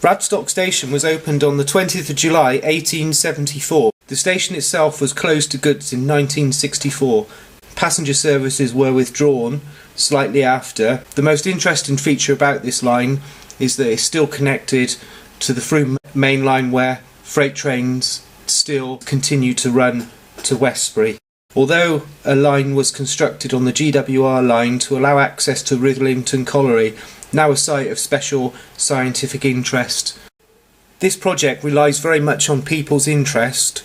Radstock Station was opened on the 20th of July 1874. The station itself was closed to goods in 1964. Passenger services were withdrawn slightly after. The most interesting feature about this line is that it's still connected to the Frome main line, where freight trains still continue to run to Westbury. Although a line was constructed on the GWR line to allow access to Rydlington Colliery, now a site of special scientific interest. This project relies very much on people's interest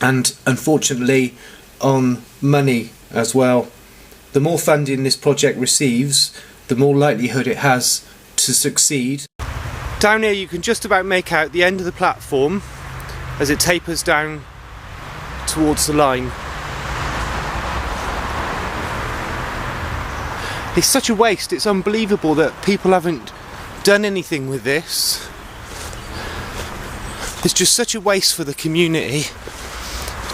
and, unfortunately, on money as well. The more funding this project receives, the more likelihood it has to succeed. Down here you can just about make out the end of the platform as it tapers down towards the line. It's such a waste, it's unbelievable that people haven't done anything with this. It's just such a waste for the community.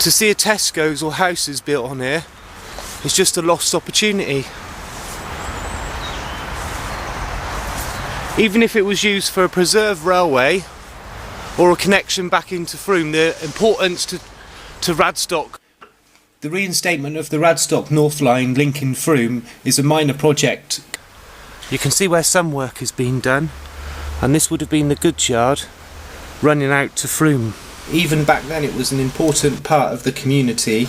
To see a Tesco's or houses built on here is just a lost opportunity. Even if it was used for a preserved railway or a connection back into Frome, the importance to Radstock. The reinstatement of the Radstock North Line linking Frome is a minor project. You can see where some work has been done, and this would have been the goods yard running out to Frome. Even back then it was an important part of the community.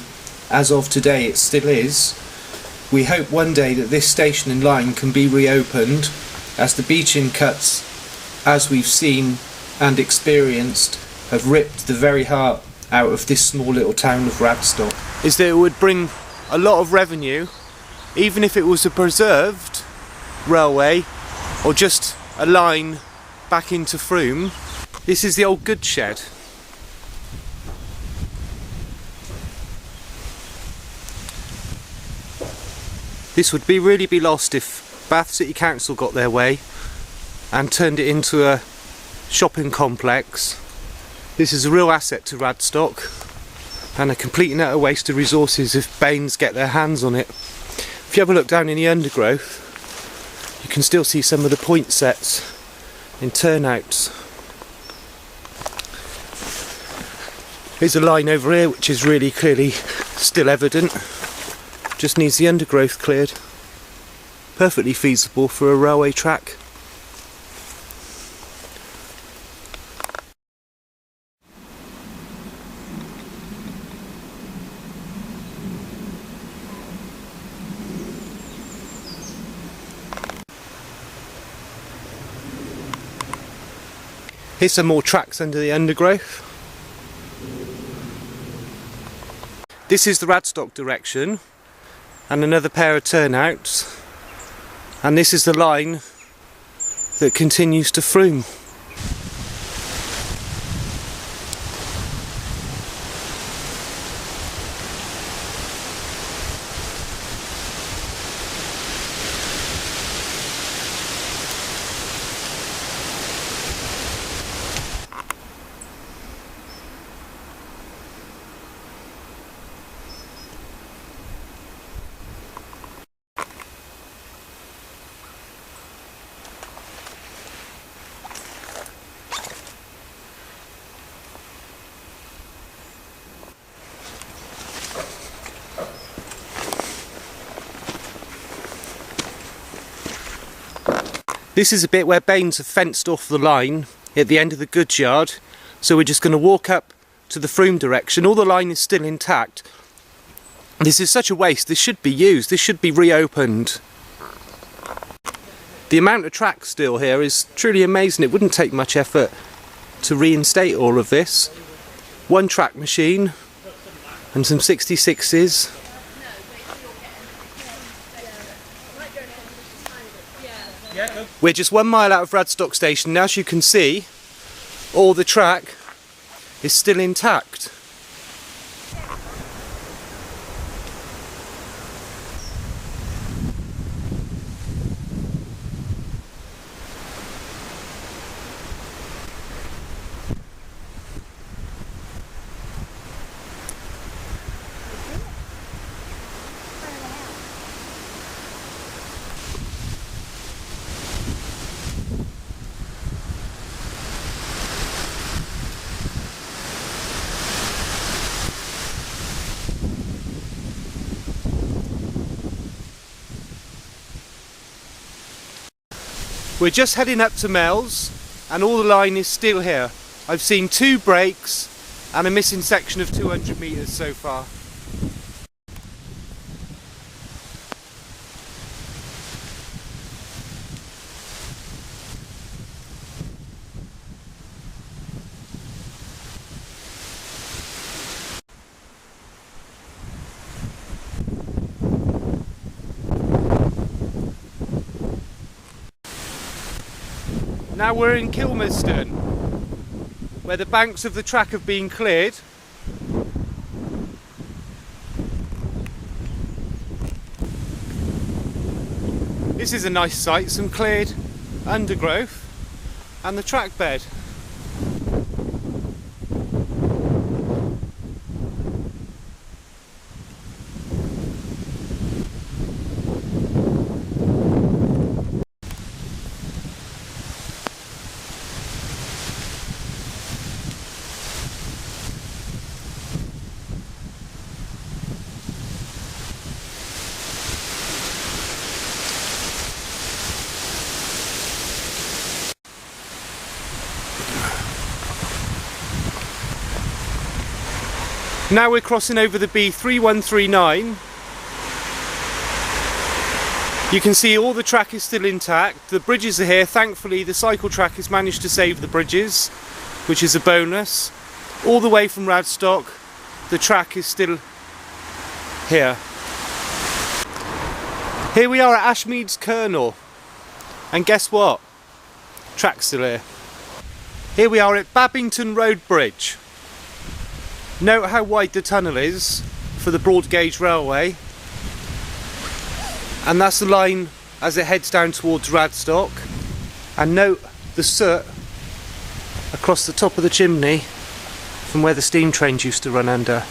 As of today it still is. We hope one day that this station and line can be reopened, as the beaching cuts, as we've seen and experienced, have ripped the very heart out of this small little town of Radstock. Is that it would bring a lot of revenue, even if it was a preserved railway or just a line back into Frome. This is the old goods shed. This would really be lost if Bath City Council got their way and turned it into a shopping complex. This is a real asset to Radstock and a complete and utter waste of resources if B&NES get their hands on it. If you have a look down in the undergrowth, you can still see some of the point sets in turnouts. Here's a line over here which is really clearly still evident, just needs the undergrowth cleared. Perfectly feasible for a railway track. Here's some more tracks under the undergrowth. This is the Radstock direction and another pair of turnouts, and this is the line that continues to Frome. This is a bit where B&NES have fenced off the line at the end of the goods yard, so we're just going to walk up to the Frome direction. All the line is still intact. This is such a waste. This should be used, this should be reopened. The amount of track still here is truly amazing. It wouldn't take much effort to reinstate all of this. One track machine and some 66s. We're just 1 mile out of Radstock Station now. As you can see, all the track is still intact. We're just heading up to Mells and all the line is still here. I've seen 2 breaks and a missing section of 200 metres so far. Now we're in Kilmerston, where the banks of the track have been cleared. This is a nice site, some cleared undergrowth and the track bed. Now we're crossing over the B3139. You can see all the track is still intact. The bridges are here. Thankfully the cycle track has managed to save the bridges, which is a bonus. All the way from Radstock, the track is still here. Here we are at Ashmead's Kernel. And guess what? Track's still here. Here we are at Babington Road Bridge. Note how wide the tunnel is for the broad gauge railway, and that's the line as it heads down towards Radstock. And note the soot across the top of the chimney from where the steam trains used to run under.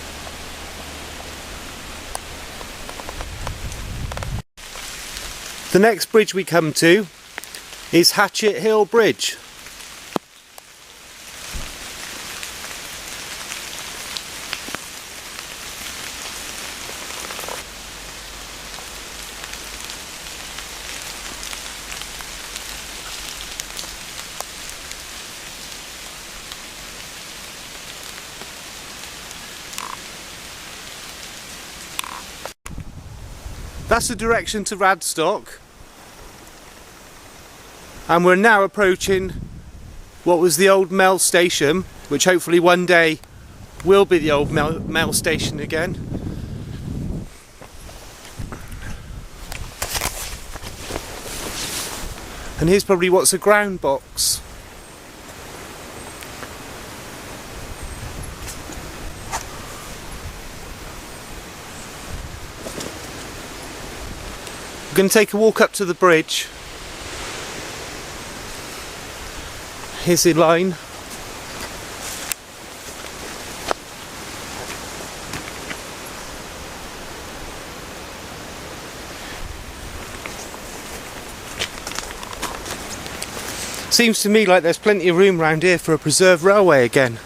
The next bridge we come to is Hatchet Hill Bridge. That's the direction to Radstock, and we're now approaching what was the old Mells station, which hopefully one day will be the old Mells station again. And here's probably what's a ground box. We're going to take a walk up to the bridge. Here's the line. Seems to me like there's plenty of room around here for a preserved railway again.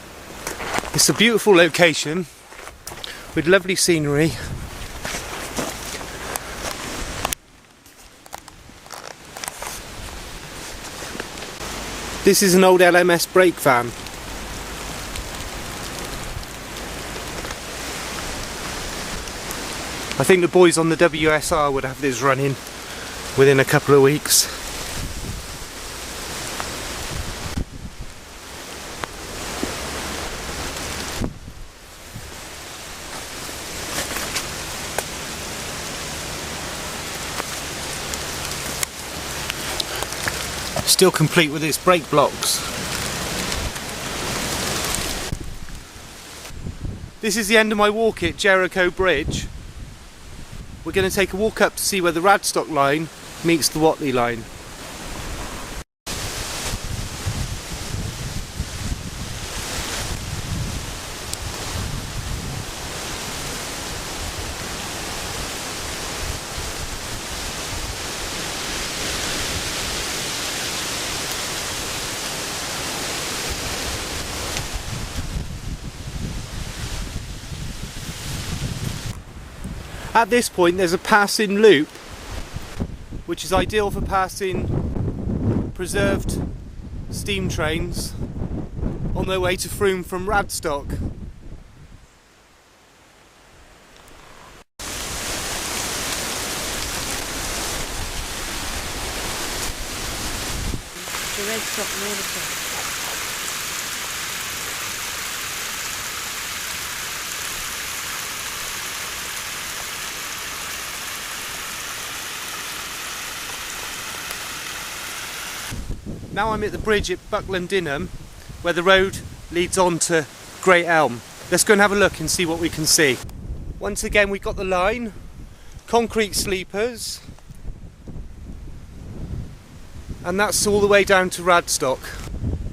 It's a beautiful location with lovely scenery. This is an old LMS brake van. I think the boys on the WSR would have this running within a couple of weeks. Still complete with its brake blocks. This is the end of my walk at Jericho Bridge. We're going to take a walk up to see where the Radstock line meets the Watley line. At this point there's a passing loop which is ideal for passing preserved steam trains on their way to Frome from Radstock. The Radstock Railway Land. Now I'm at the bridge at Lindon, where the road leads on to Great Elm. Let's go and have a look and see what we can see. Once again we've got the line, concrete sleepers, and that's all the way down to Radstock.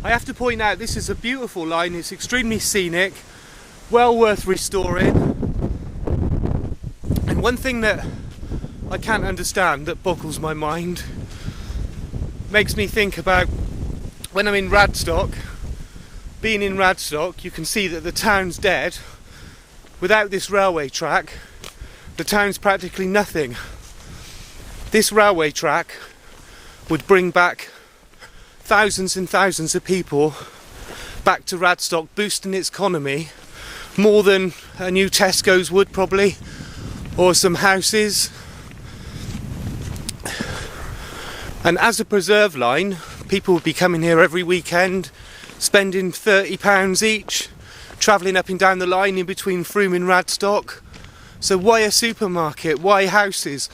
I have to point out this is a beautiful line, it's extremely scenic, well worth restoring. And one thing that I can't understand, that boggles my mind, makes me think about when I'm in Radstock. Being in Radstock, you can see that the town's dead. Without this railway track, the town's practically nothing. This railway track would bring back thousands and thousands of people back to Radstock, boosting its economy more than a new Tesco's would probably, or some houses. And as a preserve line, people would be coming here every weekend, spending £30 each, travelling up and down the line in between Frome and Radstock. So why a supermarket? Why houses?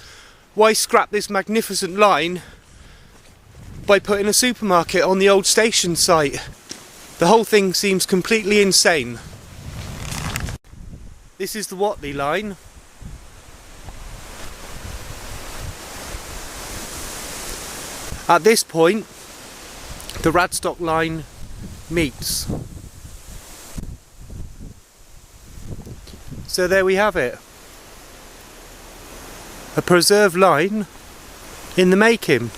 Why scrap this magnificent line by putting a supermarket on the old station site? The whole thing seems completely insane. This is the Watley line. At this point, the Radstock line meets. So there we have it. A preserved line in the making.